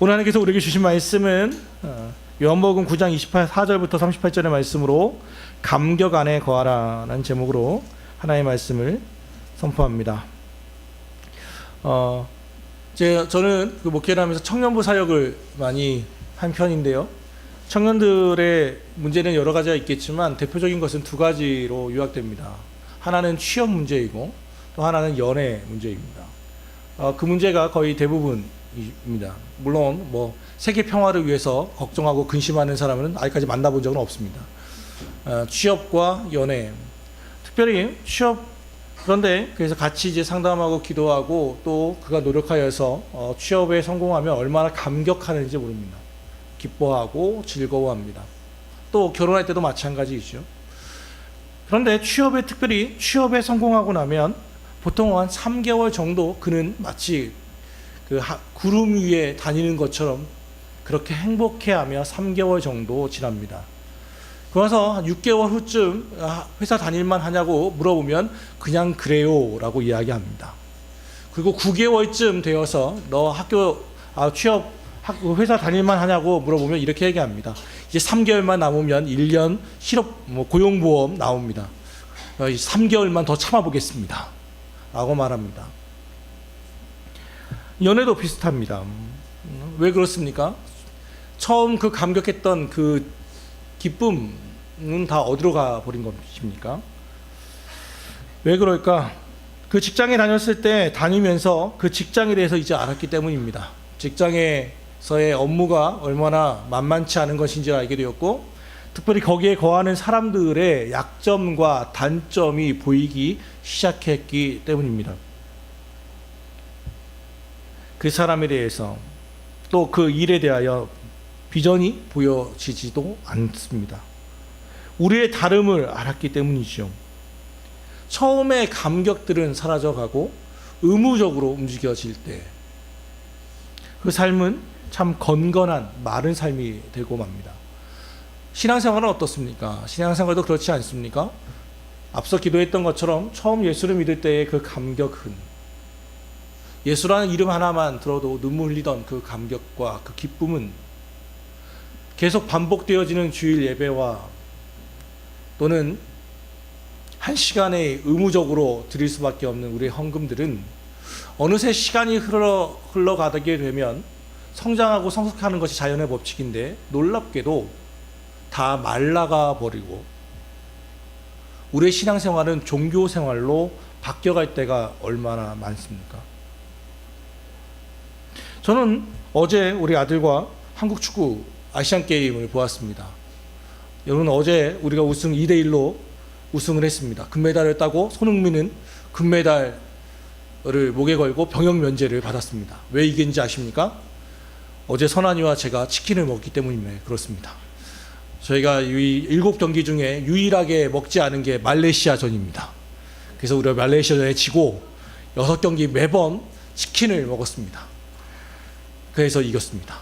오늘 하나님께서 우리에게 주신 말씀은 요한복음 9장 24절부터 38절의 말씀으로 감격 안에 거하라는 제목으로 하나님의 말씀을 선포합니다. 저는 그 목회를 하면서 청년부 사역을 많이 한 편인데요. 청년들의 문제는 여러 가지가 있겠지만 대표적인 것은 두 가지로 요약됩니다. 하나는 취업 문제이고 또 하나는 연애 문제입니다. 그 문제가 거의 대부분입니다. 물론 세계 평화를 위해서 걱정하고 근심하는 사람은 아직까지 만나본 적은 없습니다. 취업과 연애, 특별히 취업, 그런데 그래서 같이 이제 상담하고 기도하고 또 그가 노력하여서 취업에 성공하면 얼마나 감격하는지 모릅니다. 기뻐하고 즐거워합니다. 또 결혼할 때도 마찬가지이죠. 그런데 특별히 취업에 성공하고 나면 보통 한 3개월 정도 그는 마치 그 구름 위에 다니는 것처럼 그렇게 행복해하며 3개월 정도 지납니다. 그래서 한 6개월 후쯤 회사 다닐만 하냐고 물어보면 그냥 그래요 라고 이야기합니다. 그리고 9개월쯤 되어서 너 회사 다닐만 하냐고 물어보면 이렇게 얘기합니다. 이제 3개월만 남으면 1년 실업 고용보험 나옵니다. 3개월만 더 참아보겠습니다 라고 말합니다. 연애도 비슷합니다. 왜 그렇습니까? 처음 그 감격했던 그 기쁨은 다 어디로 가버린 것입니까? 왜 그럴까? 그 직장에 다녔을 때 다니면서 그 직장에 대해서 이제 알았기 때문입니다. 직장에서의 업무가 얼마나 만만치 않은 것인지 알게 되었고, 특별히 거기에 거하는 사람들의 약점과 단점이 보이기 시작했기 때문입니다. 그 사람에 대해서 또 그 일에 대하여 비전이 보여지지도 않습니다. 우리의 다름을 알았기 때문이죠. 처음에 감격들은 사라져가고 의무적으로 움직여질 때 그 삶은 참 건건한 마른 삶이 되고 맙니다. 신앙생활은 어떻습니까? 신앙생활도 그렇지 않습니까? 앞서 기도했던 것처럼 처음 예수를 믿을 때의 그 감격은, 예수라는 이름 하나만 들어도 눈물 흘리던 그 감격과 그 기쁨은 계속 반복되어지는 주일 예배와 또는 한 시간에 의무적으로 드릴 수밖에 없는 우리의 헌금들은 어느새 시간이 흘러가게 되면 성장하고 성숙하는 것이 자연의 법칙인데 놀랍게도 다 말라가 버리고 우리의 신앙생활은 종교생활로 바뀌어갈 때가 얼마나 많습니까? 저는 어제 우리 아들과 한국 축구 아시안게임을 보았습니다. 여러분, 어제 우리가 2대1로 우승을 했습니다. 금메달을 따고 손흥민은 금메달을 목에 걸고 병역 면제를 받았습니다. 왜 이긴지 아십니까? 어제 선한이와 제가 치킨을 먹기 때문에 그렇습니다. 저희가 7경기 중에 유일하게 먹지 않은 게 말레이시아전입니다. 그래서 우리가 말레이시아전에 지고 6경기 매번 치킨을 먹었습니다. 그래서 이겼습니다.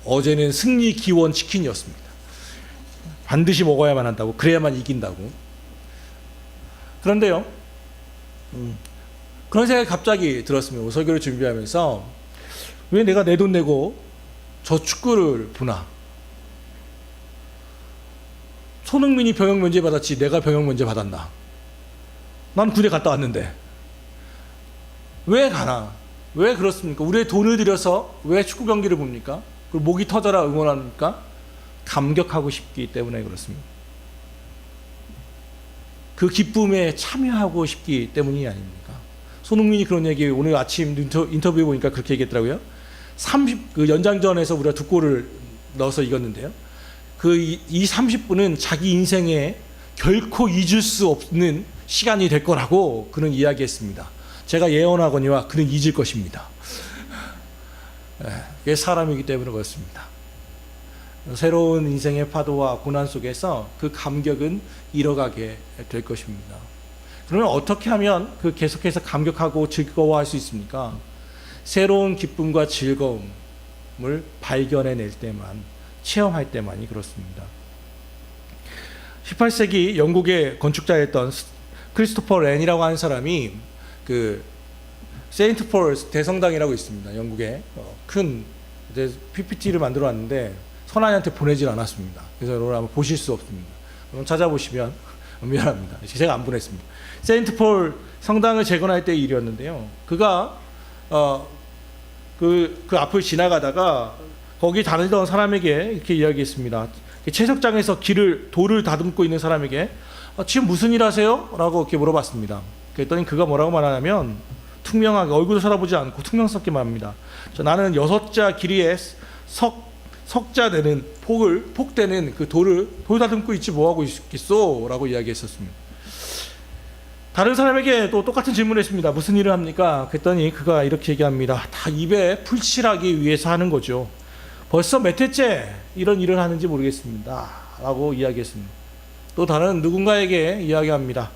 어제는 승리 기원 치킨이었습니다. 반드시 먹어야만 한다고, 그래야만 이긴다고. 그런데요, 그런 생각이 갑자기 들었습니다. 설교를 준비하면서 왜 내가 내 돈 내고 저 축구를 보나? 손흥민이 병역 면제 받았지 내가 병역 면제 받았나? 난 군대 갔다 왔는데 왜 가나? 왜 그렇습니까? 우리의 돈을 들여서 왜 축구 경기를 봅니까? 그리고 목이 터져라 응원합니까? 감격하고 싶기 때문에 그렇습니다. 그 기쁨에 참여하고 싶기 때문이 아닙니까? 손흥민이 그런 얘기 오늘 아침 인터뷰에 보니까 그렇게 얘기했더라고요. 그 연장전에서 우리가 2골을 넣어서 이겼는데요. 이 30분은 자기 인생에 결코 잊을 수 없는 시간이 될 거라고 그는 이야기했습니다. 제가 예언하거니와 그는 잊을 것입니다. 그게 사람이기 때문에 그렇습니다. 새로운 인생의 파도와 고난 속에서 그 감격은 잃어가게 될 것입니다. 그러면 어떻게 하면 계속해서 감격하고 즐거워할 수 있습니까? 새로운 기쁨과 즐거움을 발견해낼 때만, 체험할 때만이 그렇습니다. 18세기 영국의 건축자였던 크리스토퍼 렌이라고 하는 사람이 그 세인트 폴 대성당이라고 있습니다. 영국의 큰 이제 PPT를 만들어 왔는데 선아이한테 보내질 않았습니다. 그래서 여러분 한번 보실 수 없습니다. 여러분 찾아보시면 미안합니다. 제가 안 보냈습니다. 세인트 폴 성당을 재건할 때의 일이었는데요. 그가 그 앞을 지나가다가 거기 다니던 사람에게 이렇게 이야기했습니다. 채석장에서 돌을 다듬고 있는 사람에게 지금 무슨 일 하세요? 라고 이렇게 물어봤습니다. 그랬더니 그가 뭐라고 말하냐면 투명하게 얼굴도 쳐다보지 않고 퉁명스럽게 말합니다. 나는 6자 길이의 석자 되는 폭되는 그 돌 다듬고 있지 뭐하고 있겠소? 라고 이야기했었습니다. 다른 사람에게 또 똑같은 질문을 했습니다. 무슨 일을 합니까? 그랬더니 그가 이렇게 얘기합니다. 다 입에 풀칠하기 위해서 하는 거죠. 벌써 몇 해째 이런 일을 하는지 모르겠습니다. 라고 이야기했습니다. 또 다른 누군가에게 이야기합니다.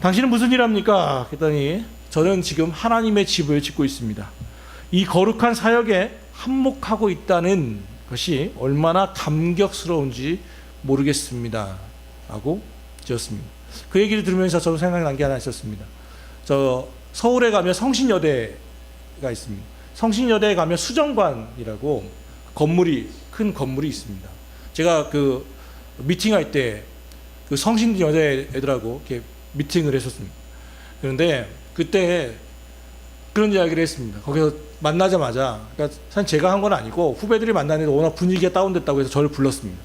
당신은 무슨 일 합니까? 그랬더니 저는 지금 하나님의 집을 짓고 있습니다. 이 거룩한 사역에 한몫하고 있다는 것이 얼마나 감격스러운지 모르겠습니다. 라고 지었습니다. 그 얘기를 들으면서 저도 생각난 게 하나 있었습니다. 서울에 가면 성신여대가 있습니다. 성신여대에 가면 수정관이라고 큰 건물이 있습니다. 제가 그 미팅할 때 그 성신여대 애들하고 이렇게 미팅을 했었습니다. 그런데 그때 그런 이야기를 했습니다. 거기서 만나자마자, 그러니까 사실 제가 한 건 아니고 후배들이 만나는데 워낙 분위기가 다운됐다고 해서 저를 불렀습니다.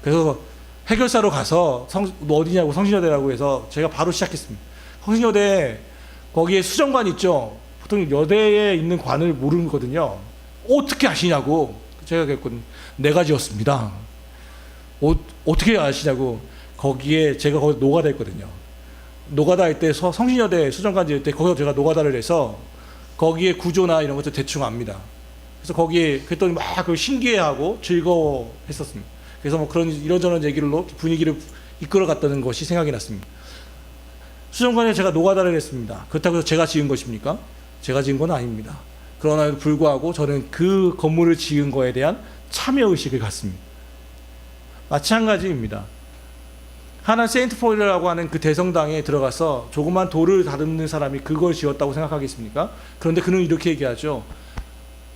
그래서 해결사로 가서 너 어디냐고 성신여대라고 해서 제가 바로 시작했습니다. 성신여대 거기에 수정관 있죠. 보통 여대에 있는 관을 모르거든요. 어떻게 아시냐고 제가 그랬거든요. 내가 지었습니다. 어떻게 아시냐고. 거기에 제가 거기 노가다 했거든요. 노가다 할 때 성신여대 수정관 지을 때 거기서 제가 노가다를 해서 거기에 구조나 이런 것도 대충 압니다. 그래서 거기에 그랬더니 막 신기해하고 즐거워했었습니다. 그래서 뭐 그런 이런저런 얘기로 분위기를 이끌어갔다는 것이 생각이 났습니다. 수정관에 제가 노가다를 했습니다. 그렇다고 해서 제가 지은 것입니까? 제가 지은 건 아닙니다. 그러나 불구하고 저는 그 건물을 지은 거에 대한 참여의식을 갖습니다. 마찬가지입니다. 하나 세인트 폴이라고 하는 그 대성당에 들어가서 조그만 돌을 다듬는 사람이 그걸 지었다고 생각하겠습니까? 그런데 그는 이렇게 얘기하죠.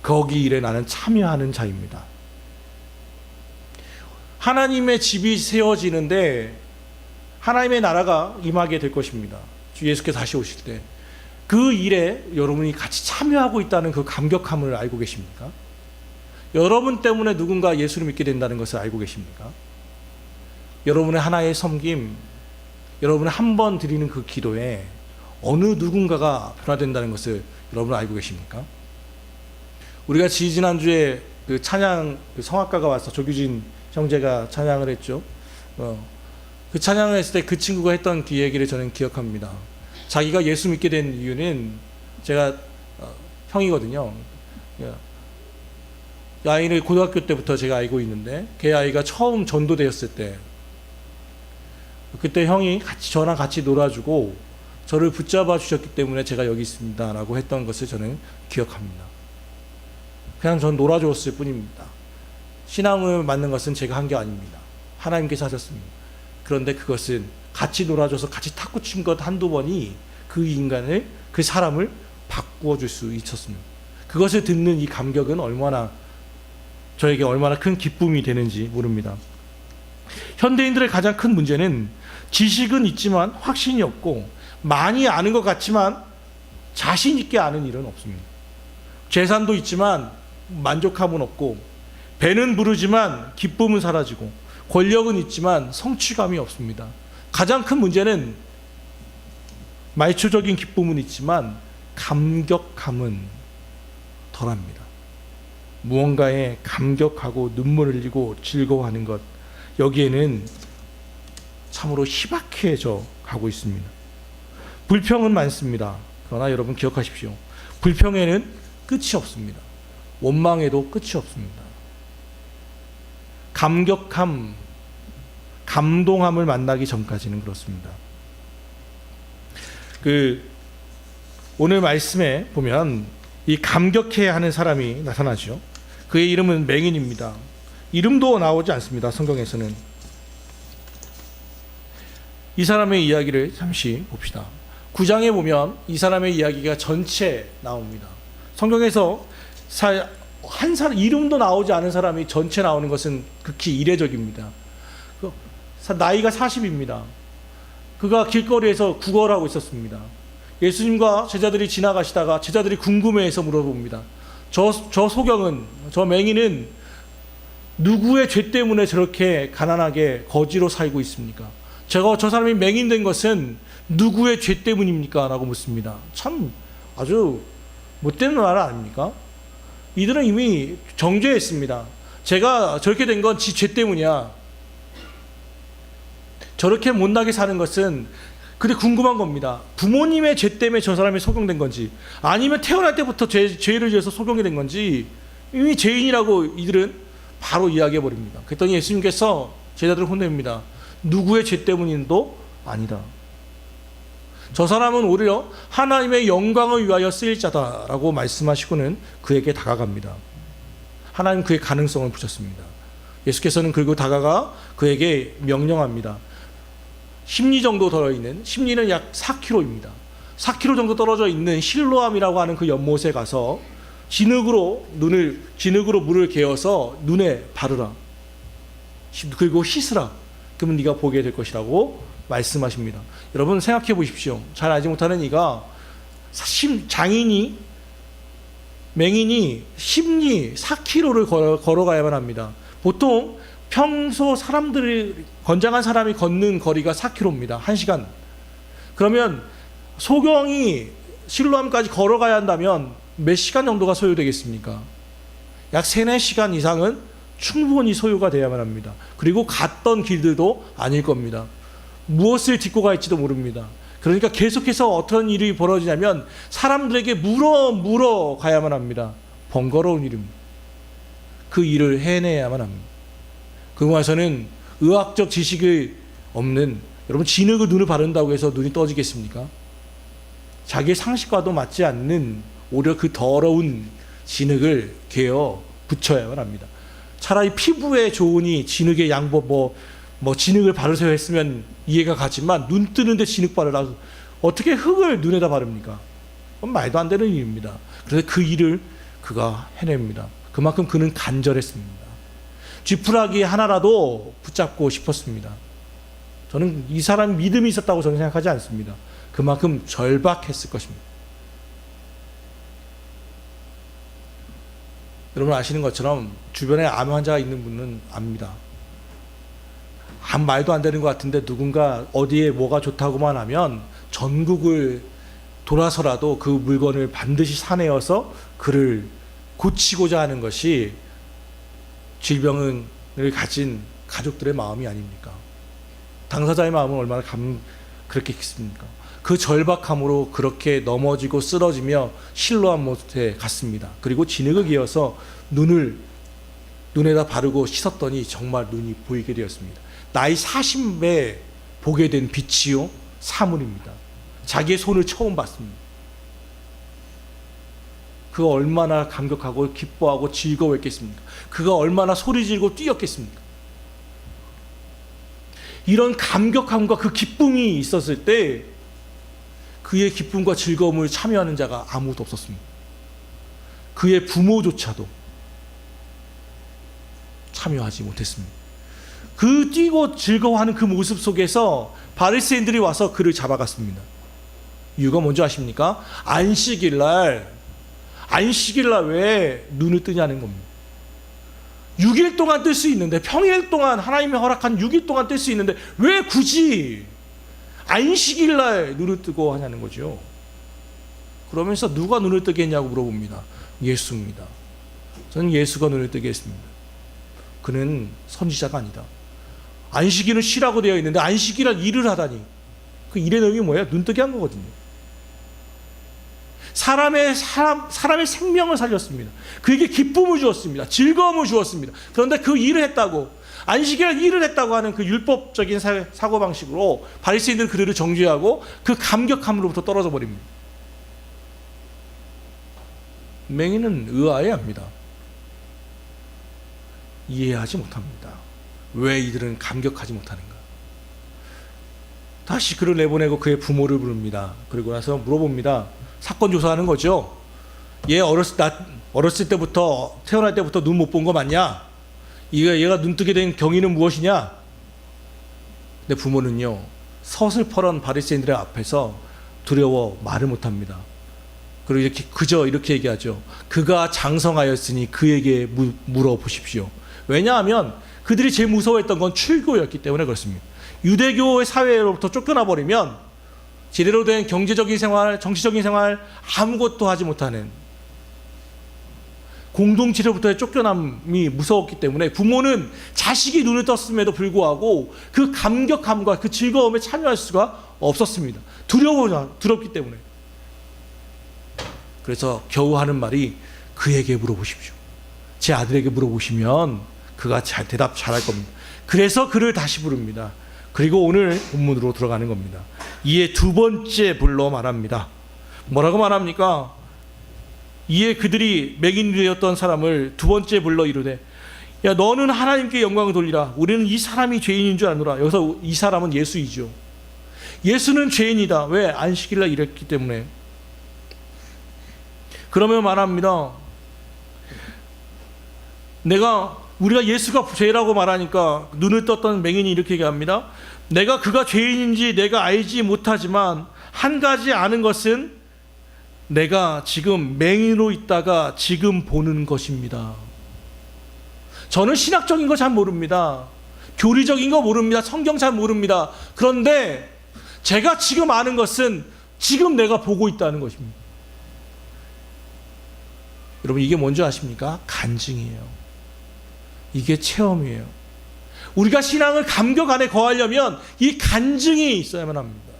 거기 일에 나는 참여하는 자입니다. 하나님의 집이 세워지는데 하나님의 나라가 임하게 될 것입니다. 주 예수께서 다시 오실 때 그 일에 여러분이 같이 참여하고 있다는 그 감격함을 알고 계십니까? 여러분 때문에 누군가 예수를 믿게 된다는 것을 알고 계십니까? 여러분의 하나의 섬김, 여러분의 한 번 드리는 그 기도에 어느 누군가가 변화된다는 것을 여러분 알고 계십니까? 우리가 지난주에 그 찬양, 그 성악가가 와서 조규진 형제가 찬양을 했죠. 그 찬양을 했을 때 그 친구가 했던 그 얘기를 저는 기억합니다. 자기가 예수 믿게 된 이유는 제가 형이거든요. 이 아이를 고등학교 때부터 제가 알고 있는데 걔 아이가 처음 전도되었을 때 그때 형이 저랑 같이 놀아주고 저를 붙잡아 주셨기 때문에 제가 여기 있습니다 라고 했던 것을 저는 기억합니다. 그냥 전 놀아주었을 뿐입니다. 신앙을 맞는 것은 제가 한 게 아닙니다. 하나님께서 하셨습니다. 그런데 그것은 같이 놀아줘서 같이 탁구 친 것 한두 번이 그 인간을, 그 사람을 바꾸어 줄 수 있었습니다. 그것을 듣는 이 감격은 저에게 얼마나 큰 기쁨이 되는지 모릅니다. 현대인들의 가장 큰 문제는 지식은 있지만 확신이 없고 많이 아는 것 같지만 자신 있게 아는 일은 없습니다. 재산도 있지만 만족함은 없고 배는 부르지만 기쁨은 사라지고 권력은 있지만 성취감이 없습니다. 가장 큰 문제는 말초적인 기쁨은 있지만 감격함은 덜합니다. 무언가에 감격하고 눈물을 흘리고 즐거워하는 것, 여기에는 참으로 희박해져 가고 있습니다. 불평은 많습니다. 그러나 여러분 기억하십시오. 불평에는 끝이 없습니다. 원망에도 끝이 없습니다. 감격함, 감동함을 만나기 전까지는 그렇습니다. 오늘 말씀에 보면 이 감격해야 하는 사람이 나타나죠. 그의 이름은 맹인입니다. 이름도 나오지 않습니다. 성경에서는. 이 사람의 이야기를 잠시 봅시다. 9장에 보면 이 사람의 이야기가 전체 나옵니다. 성경에서 한 사람 이름도 나오지 않은 사람이 전체 나오는 것은 극히 이례적입니다. 나이가 40입니다. 그가 길거리에서 구걸하고 있었습니다. 예수님과 제자들이 지나가시다가 제자들이 궁금해해서 물어봅니다. 저 소경은, 저 맹인은 누구의 죄 때문에 저렇게 가난하게 거지로 살고 있습니까? 저 사람이 맹인된 것은 누구의 죄 때문입니까? 라고 묻습니다. 참 아주 못된 말 아닙니까? 이들은 이미 정죄했습니다. 제가 저렇게 된 건 지 죄 때문이야. 저렇게 못나게 사는 것은, 근데 궁금한 겁니다. 부모님의 죄 때문에 저 사람이 소경된 건지, 아니면 태어날 때부터 죄를 지어서 소경이 된 건지, 이미 죄인이라고 이들은 바로 이야기해 버립니다. 그랬더니 예수님께서 제자들을 혼냅니다. 누구의 죄 때문인도 아니다. 저 사람은 오히려 하나님의 영광을 위하여 쓰일 자다라고 말씀하시고는 그에게 다가갑니다. 하나님 그의 가능성을 보셨습니다. 예수께서는 그리고 다가가 그에게 명령합니다. 십리 정도 들어있는, 십리는 약 4km입니다. 4km 정도 떨어져 있는 실로암이라고 하는 그 연못에 가서 진흙으로 물을 개어서 눈에 바르라. 그리고 씻으라. 그러면 네가 보게 될 것이라고 말씀하십니다. 여러분 생각해 보십시오. 잘 알지 못하는 이가 맹인이 십리 4km를 걸어가야만 합니다. 보통 평소 건장한 사람이 걷는 거리가 4km입니다. 1시간. 그러면 소경이 실로암까지 걸어가야 한다면 몇 시간 정도가 소요되겠습니까? 약 3-4시간 이상은 충분히 소요가 돼야만 합니다. 그리고 갔던 길들도 아닐 겁니다. 무엇을 딛고 갈지도 모릅니다. 그러니까 계속해서 어떤 일이 벌어지냐면 사람들에게 물어 가야만 합니다. 번거로운 일입니다. 그 일을 해내야만 합니다. 그곳에서는 의학적 지식이 없는, 여러분 진흙을 눈을 바른다고 해서 눈이 떠지겠습니까? 자기의 상식과도 맞지 않는 오히려 그 더러운 진흙을 개어 붙여야만 합니다. 차라리 피부에 좋으니 진흙의 양법 진흙을 바르세요 했으면 이해가 가지만 눈 뜨는데 진흙 바르라, 어떻게 흙을 눈에다 바릅니까? 그건 말도 안 되는 일입니다. 그래서 그 일을 그가 해냅니다. 그만큼 그는 간절했습니다. 쥐푸라기 하나라도 붙잡고 싶었습니다. 저는 이 사람 믿음이 있었다고 저는 생각하지 않습니다. 그만큼 절박했을 것입니다. 여러분 아시는 것처럼 주변에 암 환자가 있는 분은 압니다. 아무 말도 안 되는 것 같은데 누군가 어디에 뭐가 좋다고만 하면 전국을 돌아서라도 그 물건을 반드시 사내어서 그를 고치고자 하는 것이 질병을 가진 가족들의 마음이 아닙니까? 당사자의 마음은 얼마나 그렇게 깊습니까? 그 절박함으로 그렇게 넘어지고 쓰러지며 실로암 못에 갔습니다. 그리고 진흙을 기어서 눈에다 바르고 씻었더니 정말 눈이 보이게 되었습니다. 나이 40에 보게 된 빛이요 사물입니다. 자기의 손을 처음 봤습니다. 그가 얼마나 감격하고 기뻐하고 즐거워했겠습니까? 그가 얼마나 소리 지르고 뛰었겠습니까? 이런 감격함과 그 기쁨이 있었을 때 그의 기쁨과 즐거움을 참여하는 자가 아무도 없었습니다. 그의 부모조차도 참여하지 못했습니다. 그 뛰고 즐거워하는 그 모습 속에서 바리새인들이 와서 그를 잡아갔습니다. 이유가 뭔지 아십니까? 안식일날 왜 눈을 뜨냐는 겁니다. 6일 동안 뜰 수 있는데, 평일 동안 하나님이 허락한 6일 동안 뜰 수 있는데 왜 굳이 안식일날 눈을 뜨고 하냐는 거죠. 그러면서 누가 눈을 뜨게 했냐고 물어봅니다. 예수입니다. 저는 예수가 눈을 뜨게 했습니다. 그는 선지자가 아니다. 안식일은 쉬라고 되어 있는데 안식일날 일을 하다니, 그 일의 내용이 뭐예요? 눈 뜨게 한 거거든요. 사람의 생명을 살렸습니다. 그에게 기쁨을 주었습니다. 즐거움을 주었습니다. 그런데 그 일을 했다고, 안식일날 일을 했다고 하는 그 율법적인 사고방식으로 바리새인들은 그들을 정죄하고 그 감격함으로부터 떨어져 버립니다. 맹인은 의아해 합니다. 이해하지 못합니다. 왜 이들은 감격하지 못하는가? 다시 그를 내보내고 그의 부모를 부릅니다. 그리고 나서 물어봅니다. 사건 조사하는 거죠. 얘 어렸을 때부터, 태어날 때부터 눈 못 본 거 맞냐? 얘가 눈 뜨게 된 경위는 무엇이냐? 근데 부모는요, 서슬퍼런 바리새인들의 앞에서 두려워 말을 못합니다. 그리고 이렇게 그저 이렇게 얘기하죠. 그가 장성하였으니 그에게 물어보십시오. 왜냐하면 그들이 제일 무서워했던 건 출교였기 때문에 그렇습니다. 유대교의 사회로부터 쫓겨나 버리면 제대로 된 경제적인 생활, 정치적인 생활 아무것도 하지 못하는 공동체로부터의 쫓겨남이 무서웠기 때문에 부모는 자식이 눈을 떴음에도 불구하고 그 감격함과 그 즐거움에 참여할 수가 없었습니다. 두렵기 때문에. 그래서 겨우 하는 말이 그에게 물어보십시오. 제 아들에게 물어보시면 그가 대답 잘할 겁니다. 그래서 그를 다시 부릅니다. 그리고 오늘 본문으로 들어가는 겁니다. 이에 두 번째 불러 말합니다. 뭐라고 말합니까? 이에 그들이 맹인이 되었던 사람을 두 번째 불러 이르되 야 너는 하나님께 영광을 돌리라. 우리는 이 사람이 죄인인 줄 아노라. 여기서 이 사람은 예수이죠. 예수는 죄인이다. 왜? 안식일날 일했기 때문에. 그러면 말합니다. 우리가 예수가 죄라고 말하니까 눈을 떴던 맹인이 이렇게 얘기합니다. 내가 그가 죄인인지 내가 알지 못하지만 한 가지 아는 것은 내가 지금 맹인으로 있다가 지금 보는 것입니다. 저는 신학적인 거 잘 모릅니다. 교리적인 거 모릅니다. 성경 잘 모릅니다. 그런데 제가 지금 아는 것은 지금 내가 보고 있다는 것입니다. 여러분 이게 뭔지 아십니까? 간증이에요. 이게 체험이에요. 우리가 신앙을 감격 안에 거하려면 이 간증이 있어야만 합니다.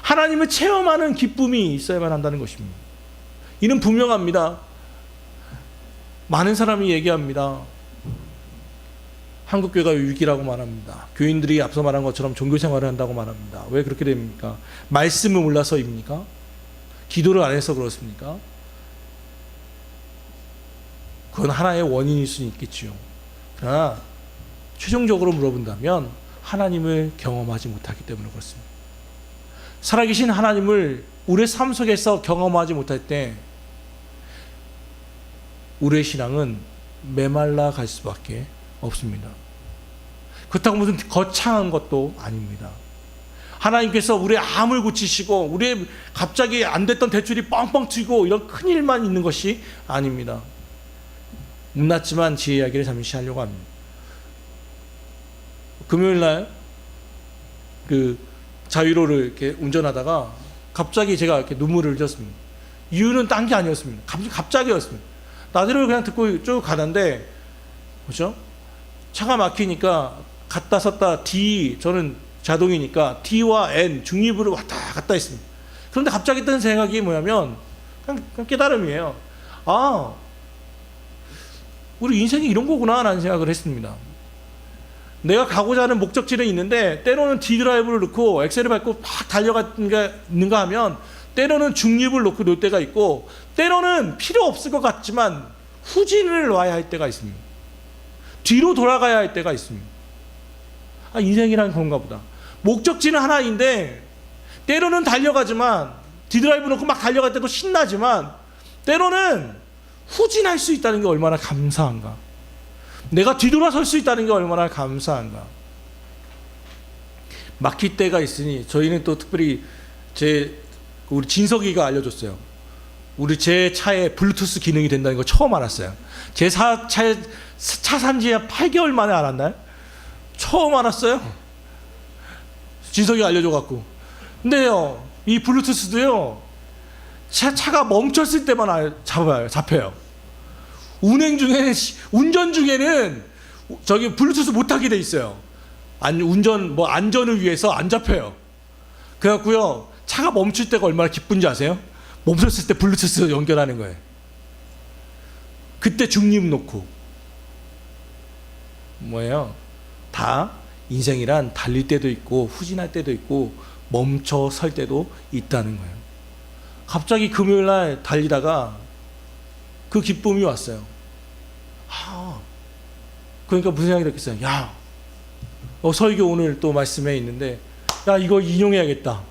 하나님을 체험하는 기쁨이 있어야만 한다는 것입니다. 이는 분명합니다. 많은 사람이 얘기합니다. 한국교회가 위기라고 말합니다. 교인들이 앞서 말한 것처럼 종교생활을 한다고 말합니다. 왜 그렇게 됩니까? 말씀을 몰라서입니까? 기도를 안 해서 그렇습니까? 그건 하나의 원인일 수는 있겠지요. 그러나 최종적으로 물어본다면 하나님을 경험하지 못하기 때문에 그렇습니다. 살아계신 하나님을 우리의 삶 속에서 경험하지 못할 때 우리의 신앙은 메말라 갈 수밖에 없습니다. 그렇다고 무슨 거창한 것도 아닙니다. 하나님께서 우리의 암을 고치시고 우리의 갑자기 안 됐던 대출이 뻥뻥 튀고 이런 큰일만 있는 것이 아닙니다. 못났지만 제 이야기를 잠시 하려고 합니다. 금요일날 자유로를 이렇게 운전하다가 갑자기 제가 이렇게 눈물을 흘렸습니다. 이유는 딴 게 아니었습니다. 갑자기였습니다. 라디오를 그냥 듣고 쭉 가는데, 그렇죠? 차가 막히니까 갔다 섰다 저는 자동이니까 D와 N 중립으로 왔다 갔다 했습니다. 그런데 갑자기 뜬 생각이 뭐냐면 그냥 깨달음이에요. 아, 우리 인생이 이런 거구나 라는 생각을 했습니다. 내가 가고자 하는 목적지는 있는데 때로는 D드라이브를 넣고 엑셀을 밟고 막 달려가는가 하면 때로는 중립을 놓을 때가 있고 때로는 필요 없을 것 같지만 후진을 놔야 할 때가 있습니다. 뒤로 돌아가야 할 때가 있습니다. 인생이란 그런가 보다. 목적지는 하나인데 때로는 달려가지만 D드라이브 놓고 막 달려갈 때도 신나지만 때로는 후진할 수 있다는 게 얼마나 감사한가. 내가 뒤돌아설 수 있다는 게 얼마나 감사한가. 막힐 때가 있으니 저희는 또 특별히 우리 진석이가 알려줬어요. 제 차에 블루투스 기능이 된다는 거 처음 알았어요. 제 차에 차 산지 8개월 만에 알았나요? 처음 알았어요. 진석이가 알려줘갖고. 근데요, 이 블루투스도요, 차가 멈췄을 때만 잡혀요. 운전 중에는 블루투스 못하게 돼 있어요. 안전을 위해서 안 잡혀요. 그래갖고요, 차가 멈출 때가 얼마나 기쁜지 아세요? 멈췄을 때 블루투스 연결하는 거예요. 그때 중립 놓고. 뭐예요? 다 인생이란 달릴 때도 있고 후진할 때도 있고 멈춰 설 때도 있다는 거예요. 갑자기 금요일날 달리다가 그 기쁨이 왔어요. 그러니까 무슨 생각이 들었겠어요? 설교 오늘 또 말씀에 있는데 이거 인용해야겠다.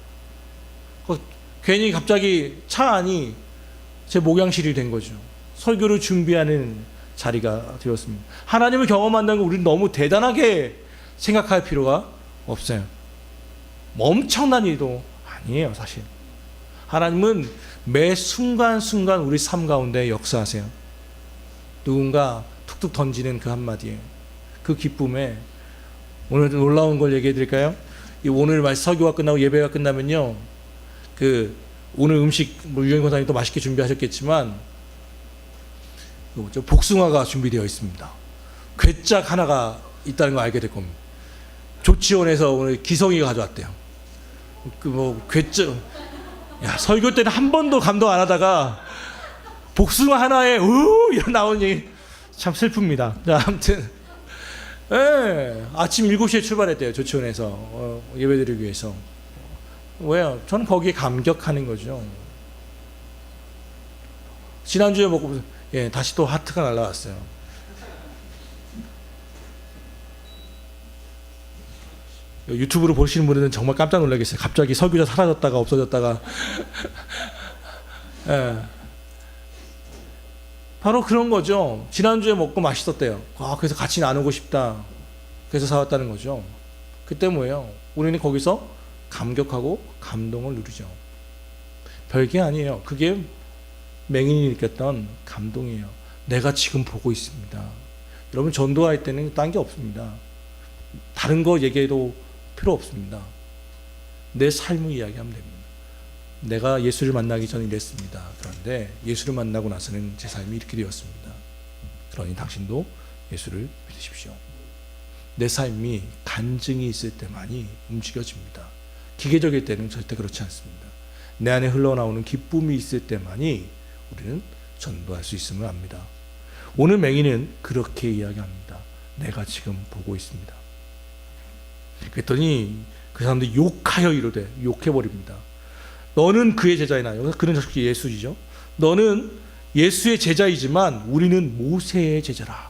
괜히 갑자기 차 안이 제 목양실이 된 거죠. 설교를 준비하는 자리가 되었습니다. 하나님을 경험한다는 걸 우리는 너무 대단하게 생각할 필요가 없어요. 뭐 엄청난 일도 아니에요, 사실. 하나님은 매 순간순간 우리 삶 가운데 역사하세요. 누군가 툭툭 던지는 그 한마디에, 그 기쁨에, 오늘 놀라운 걸 얘기해 드릴까요? 오늘 설교가 끝나고 예배가 끝나면요, 오늘 음식 유영 권사님 또 맛있게 준비하셨겠지만 복숭아가 준비되어 있습니다. 괴짝 하나가 있다는 거 알게 될 겁니다. 조치원에서 오늘 기성이가 가져왔대요. 괴짝, 야, 설교 때는 한 번도 감동 안 하다가 복숭아 하나에 이런 나오는 얘기 참 슬픕니다. 자, 아무튼 아침 7시에 출발했대요. 조치원에서 예배드리기 위해서. 왜요? 저는 거기에 감격하는 거죠. 지난주에 먹고 다시 또 하트가 날라왔어요. 유튜브로 보시는 분들은 정말 깜짝 놀라겠어요. 갑자기 설교자 사라졌다가 없어졌다가 바로 그런 거죠. 지난주에 먹고 맛있었대요. 그래서 같이 나누고 싶다. 그래서 사왔다는 거죠. 그때 뭐예요? 우리는 거기서 감격하고 감동을 누리죠. 별게 아니에요. 그게 맹인이 느꼈던 감동이에요. 내가 지금 보고 있습니다. 여러분, 전도할 때는 딴 게 없습니다. 다른 거 얘기해도 필요 없습니다. 내 삶을 이야기하면 됩니다. 내가 예수를 만나기 전에 이랬습니다. 그런데 예수를 만나고 나서는 제 삶이 이렇게 되었습니다. 그러니 당신도 예수를 믿으십시오. 내 삶이 간증이 있을 때만이 움직여집니다. 기계적일 때는 절대 그렇지 않습니다. 내 안에 흘러나오는 기쁨이 있을 때만이 우리는 전도할 수 있음을 압니다. 오늘 맹인은 그렇게 이야기합니다. 내가 지금 보고 있습니다. 그랬더니 그 사람들이 욕하여 이르되, 욕해버립니다. 너는 그의 제자이나, 그는 역시 예수이죠. 너는 예수의 제자이지만 우리는 모세의 제자라.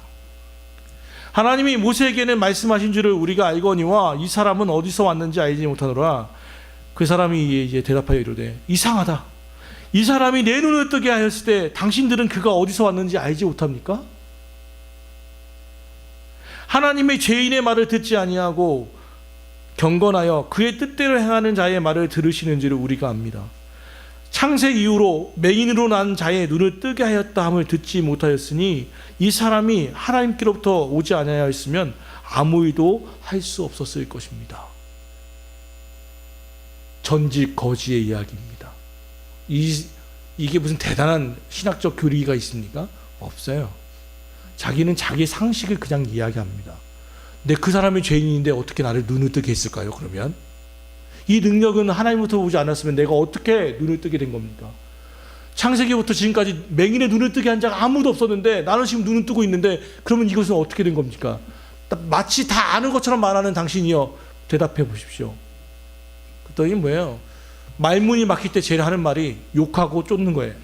하나님이 모세에게는 말씀하신 줄을 우리가 알거니와 이 사람은 어디서 왔는지 알지 못하노라. 그 사람이 이제 대답하여 이르되, 이상하다. 이 사람이 내 눈을 뜨게 하였을 때 당신들은 그가 어디서 왔는지 알지 못합니까? 하나님의 죄인의 말을 듣지 아니하고 경건하여 그의 뜻대로 행하는 자의 말을 들으시는지를 우리가 압니다. 창세 이후로 맹인으로 난 자의 눈을 뜨게 하였다 함을 듣지 못하였으니 이 사람이 하나님께로부터 오지 아니하였으면 아무 일도 할 수 없었을 것입니다. 전직 거지의 이야기입니다. 이게 무슨 대단한 신학적 교리가 있습니까? 없어요. 자기는 자기 상식을 그냥 이야기합니다. 근데 그 사람이 죄인인데 어떻게 나를 눈을 뜨게 했을까요? 그러면 이 능력은 하나님부터 오지 않았으면 내가 어떻게 눈을 뜨게 된 겁니까? 창세기부터 지금까지 맹인의 눈을 뜨게 한 자가 아무도 없었는데 나는 지금 눈을 뜨고 있는데 그러면 이것은 어떻게 된 겁니까? 마치 다 아는 것처럼 말하는 당신이여 대답해 보십시오. 그랬더니 뭐예요? 말문이 막힐 때 제일 하는 말이 욕하고 쫓는 거예요.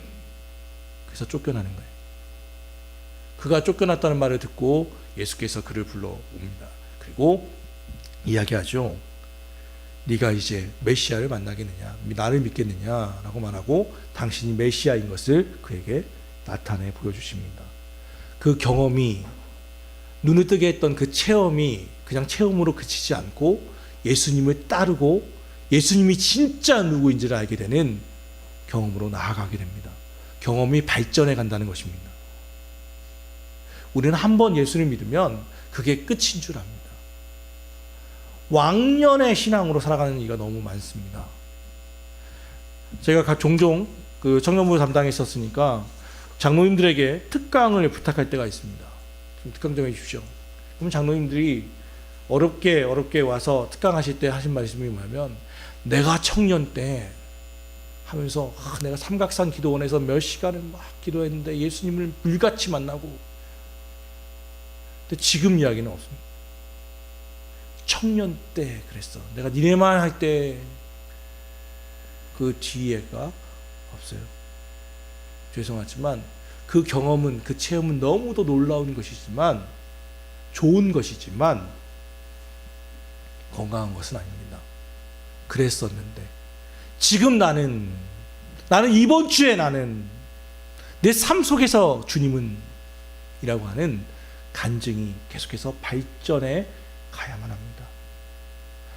그래서 쫓겨나는 거예요. 그가 쫓겨났다는 말을 듣고 예수께서 그를 불러옵니다. 그리고 이야기하죠. 네가 이제 메시아를 만나겠느냐, 나를 믿겠느냐라고 말하고 당신이 메시아인 것을 그에게 나타내 보여주십니다. 그 경험이, 눈을 뜨게 했던 그 체험이 그냥 체험으로 그치지 않고 예수님을 따르고 예수님이 진짜 누구인지를 알게 되는 경험으로 나아가게 됩니다. 경험이 발전해 간다는 것입니다. 우리는 한 번 예수를 믿으면 그게 끝인 줄 압니다. 왕년의 신앙으로 살아가는 이가 너무 많습니다. 제가 종종 그 청년부 담당에 있었으니까 장로님들에게 특강을 부탁할 때가 있습니다. 좀 특강 좀 해주십시오. 그럼 장로님들이 어렵게 와서 특강하실 때 하신 말씀이 뭐냐면, 내가 청년 때 하면서 내가 삼각산 기도원에서 몇 시간을 막 기도했는데 예수님을 물같이 만나고, 근데 지금 이야기는 없습니다. 청년 때 그랬어. 내가 니네 말 할 때 그 뒤에가 없어요. 죄송하지만 그 경험은, 그 체험은 너무도 놀라운 것이지만, 좋은 것이지만 건강한 것은 아닙니다. 그랬었는데 지금 나는 이번 주에 나는 내 삶 속에서 주님은 이라고 하는 간증이 계속해서 발전해 가야만 합니다.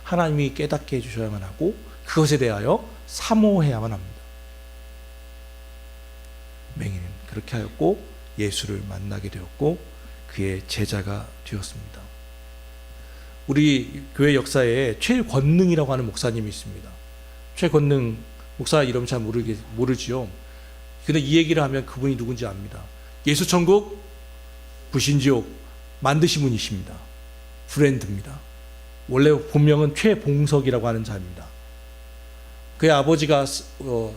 하나님이 깨닫게 해주셔야만 하고 그것에 대하여 사모해야만 합니다. 맹인은 그렇게 하였고 예수를 만나게 되었고 그의 제자가 되었습니다. 우리 교회 역사에 최권능이라고 하는 목사님이 있습니다. 최권능 목사 이름 잘 모르지요. 근데 이 얘기를 하면 그분이 누군지 압니다. 예수천국, 부신지옥 만드신 분이십니다. 브랜드입니다. 원래 본명은 최봉석이라고 하는 자입니다. 그의 아버지가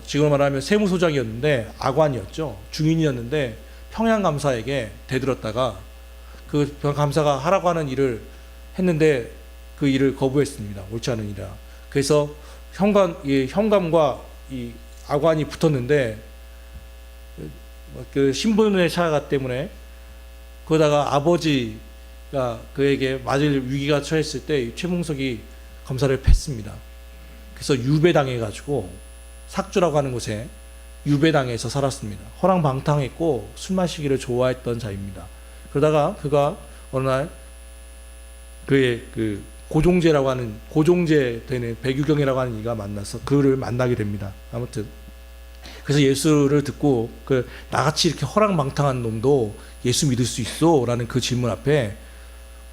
지금으로 말하면 세무소장이었는데 아관이었죠. 중인이었는데 평양감사에게 대들었다가 그 감사가 하라고 하는 일을 했는데 그 일을 거부했습니다. 옳지 않은 일이라. 그래서 현감과 이 아관이 붙었는데 그 신분의 차가 때문에 그러다가 아버지가 그에게 맞을 위기가 처했을 때 최봉석이 검사를 팼습니다. 그래서 유배당해가지고 삭주라고 하는 곳에 유배당해서 살았습니다. 허랑방탕했고 술 마시기를 좋아했던 자입니다. 그러다가 그가 어느 날 그의 그 고종재라고 하는 고종재 되는 백유경이라고 하는 이가 만나서 그를 만나게 됩니다. 아무튼 그래서 예수를 듣고 그 나같이 이렇게 허랑방탕한 놈도 예수 믿을 수 있어? 라는 그 질문 앞에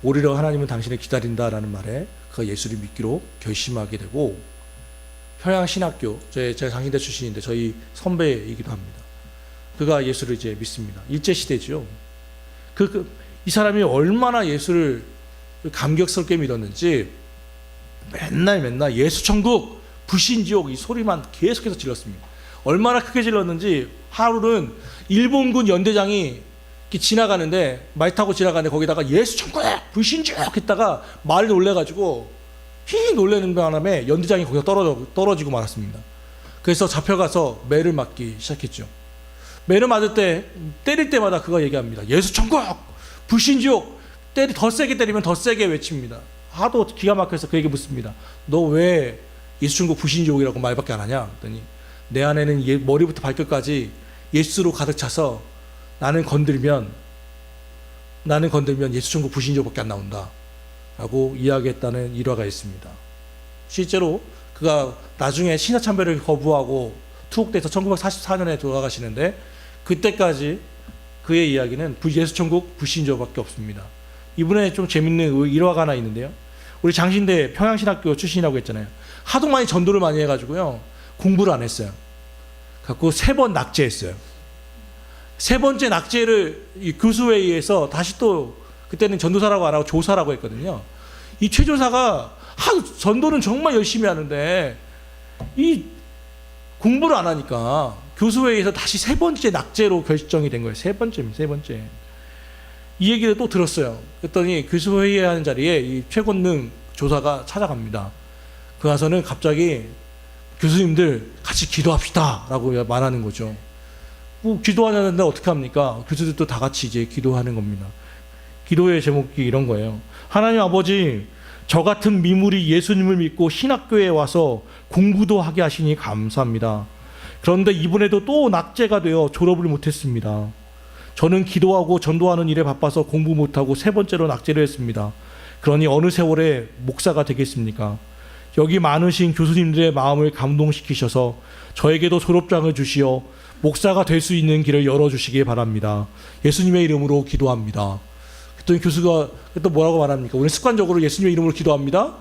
오히려 하나님은 당신을 기다린다라는 말에 그가 예수를 믿기로 결심하게 되고 평양신학교 제가 장신대 출신인데 저희 선배이기도 합니다. 그가 예수를 이제 믿습니다. 일제시대죠. 이 사람이 얼마나 예수를 감격스럽게 믿었는지 맨날 예수천국 불신지옥 이 소리만 계속해서 질렀습니다. 얼마나 크게 질렀는지 하루는 일본군 연대장이 지나가는데 말 타고 지나가는데 거기다가 예수천국 불신지옥 했다가 말이 놀래가지고 히 놀라는 바람에 연대장이 거기서 떨어지고 말았습니다. 그래서 잡혀가서 매를 맞기 시작했죠. 매를 맞을 때 때릴 때마다 그가 얘기합니다. 예수천국 불신지옥 더 세게 때리면 더 세게 외칩니다. 하도 기가 막혀서 그에게 묻습니다. 너 왜 예수천국 불신지옥이라고 말밖에 안 하냐? 그랬더니 내 안에는 머리부터 발끝까지 예수로 가득 차서 나는 건들면 예수천국 불신지옥밖에 안 나온다 라고 이야기했다는 일화가 있습니다. 실제로 그가 나중에 신사참배를 거부하고 투옥돼서 1944년에 돌아가시는데 그때까지 그의 이야기는 예수천국 불신지옥밖에 없습니다. 이분의 좀 재밌는 일화가 하나 있는데요. 우리 장신대 평양신학교 출신이라고 했잖아요. 하도 많이 전도를 많이 해가지고요 공부를 안 했어요. 갖고 3번 낙제했어요. 3번째 낙제를 이 교수회의에 의해서 다시 또 그때는 전도사라고 안 하고 조사라고 했거든요. 이 최조사가 하도 전도는 정말 열심히 하는데 이 공부를 안 하니까 교수회의에서 다시 3번째 낙제로 결정이 된 거예요. 3번째. 이 얘기를 또 들었어요. 그랬더니 교수회의 하는 자리에 이 최권능 조사가 찾아갑니다. 그 가서는 갑자기 교수님들 같이 기도합시다 라고 말하는 거죠. 뭐 기도하는데 어떻게 합니까? 교수들도 다 같이 이제 기도하는 겁니다. 기도의 제목이 이런 거예요. 하나님 아버지, 저 같은 미물이 예수님을 믿고 신학교에 와서 공부도 하게 하시니 감사합니다. 그런데 이번에도 또 낙제가 되어 졸업을 못했습니다. 저는 기도하고 전도하는 일에 바빠서 공부 못하고 3번째로 낙제를 했습니다. 그러니 어느 세월에 목사가 되겠습니까? 여기 많으신 교수님들의 마음을 감동시키셔서 저에게도 졸업장을 주시어 목사가 될 수 있는 길을 열어주시기 바랍니다. 예수님의 이름으로 기도합니다. 그랬더니 교수가 또 뭐라고 말합니까? 우리 습관적으로 예수님의 이름으로 기도합니다.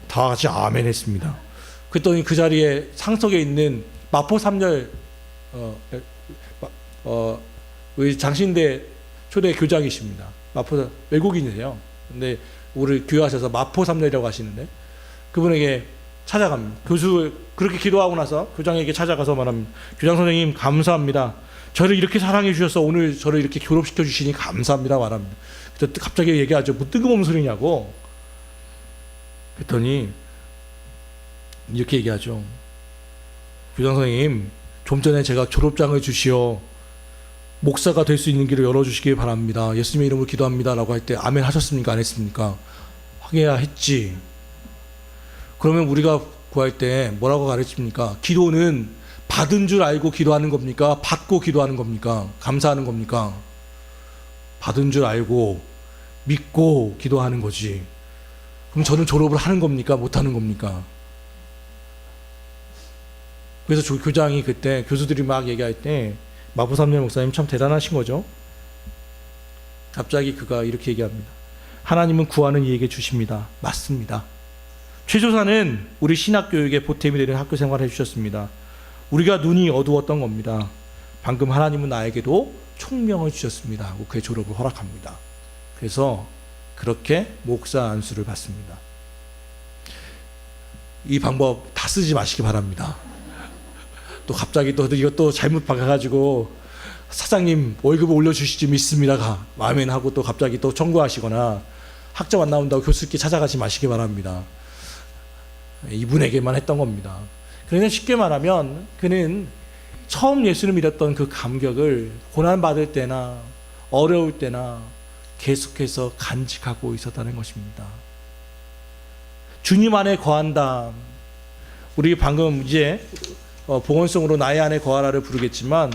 다 같이 아멘 했습니다. 그랬더니 그 자리에 상석에 있는 마포 3열 우리 장신대 초대 교장이십니다. 마포 외국인이세요. 근데 우리 교회하셔서 마포 3열이라고 하시는데 그분에게 찾아갑니다. 교수 그렇게 기도하고 나서 교장에게 찾아가서 말합니다. 교장 선생님 감사합니다. 저를 이렇게 사랑해 주셔서 오늘 저를 이렇게 졸업시켜 주시니 감사합니다 말합니다. 그때 갑자기 얘기하죠. 뭐 뜬금없는 소리냐고. 그랬더니 이렇게 얘기하죠. 교장 선생님 좀 전에 제가 졸업장을 주시어 목사가 될 수 있는 길을 열어주시기 바랍니다. 예수님의 이름으로 기도합니다 라고 할 때 아멘 하셨습니까? 안 했습니까? 하게야 했지. 그러면 우리가 구할 때 뭐라고 가르칩니까? 기도는 받은 줄 알고 기도하는 겁니까? 받고 기도하는 겁니까? 감사하는 겁니까? 받은 줄 알고 믿고 기도하는 거지. 그럼 저는 졸업을 하는 겁니까? 못 하는 겁니까? 그래서 교장이 그때 교수들이 막 얘기할 때 마부삼년 목사님 참 대단하신 거죠. 갑자기 그가 이렇게 얘기합니다. 하나님은 구하는 이에게 주십니다. 맞습니다. 최조사는 우리 신학교육에 보탬이 되는 학교 생활을 해주셨습니다. 우리가 눈이 어두웠던 겁니다. 방금 하나님은 나에게도 총명을 주셨습니다 하고 그의 졸업을 허락합니다. 그래서 그렇게 목사 안수를 받습니다. 이 방법 다 쓰지 마시기 바랍니다. 또 갑자기 또 이것도 잘못 박아가지고 사장님 월급을 올려주시지 믿습니다가 마음에 하고 또 갑자기 또 청구하시거나 학점 안 나온다고 교수께 찾아가지 마시기 바랍니다. 이분에게만 했던 겁니다. 그러니까 쉽게 말하면 그는 처음 예수를 믿었던 그 감격을 고난받을 때나 어려울 때나 계속해서 간직하고 있었다는 것입니다. 주님 안에 거한다. 우리 방금 이제 봉헌송으로 나의 안에 거하라를 부르겠지만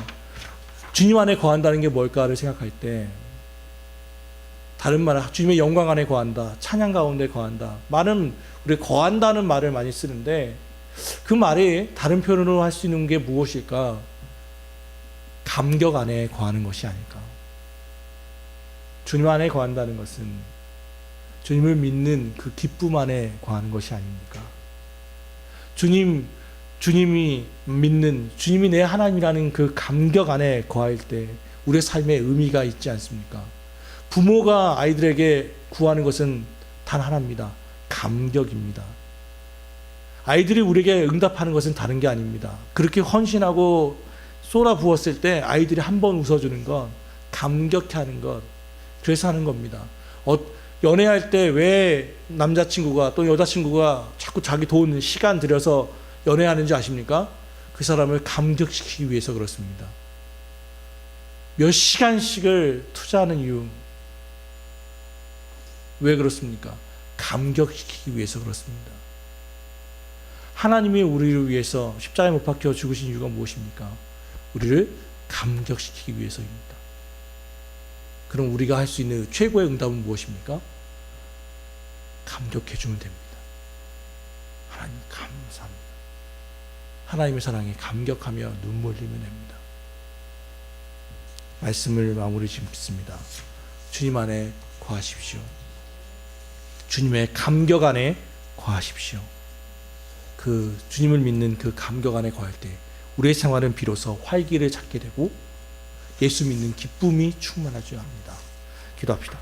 주님 안에 거한다는 게 뭘까를 생각할 때 다른 말, 주님의 영광 안에 거한다, 찬양 가운데 거한다. 말은 우리 거한다는 말을 많이 쓰는데 그 말이 다른 표현으로 할 수 있는 게 무엇일까? 감격 안에 거하는 것이 아닐까? 주님 안에 거한다는 것은 주님을 믿는 그 기쁨 안에 거하는 것이 아닙니까? 주님이 믿는 주님이 내 하나님이라는 그 감격 안에 거할 때 우리의 삶에 의미가 있지 않습니까? 부모가 아이들에게 구하는 것은 단 하나입니다. 감격입니다. 아이들이 우리에게 응답하는 것은 다른 게 아닙니다. 그렇게 헌신하고 쏟아 부었을 때 아이들이 한 번 웃어주는 것, 감격해 하는 것, 그래서 하는 겁니다. 연애할 때 왜 남자친구가 또 여자친구가 자꾸 자기 돈, 시간 들여서 연애하는지 아십니까? 그 사람을 감격시키기 위해서 그렇습니다. 몇 시간씩을 투자하는 이유, 왜 그렇습니까? 감격시키기 위해서 그렇습니다. 하나님이 우리를 위해서 십자가에 못 박혀 죽으신 이유가 무엇입니까? 우리를 감격시키기 위해서입니다. 그럼 우리가 할 수 있는 최고의 응답은 무엇입니까? 감격해 주면 됩니다. 하나님 감사합니다. 하나님의 사랑에 감격하며 눈물 흘리면 됩니다. 말씀을 마무리 짓습니다. 주님 안에 거하십시오. 주님의 감격 안에 거하십시오. 그 주님을 믿는 그 감격 안에 거할 때 우리의 생활은 비로소 활기를 찾게 되고 예수 믿는 기쁨이 충만하셔야 합니다. 기도합시다.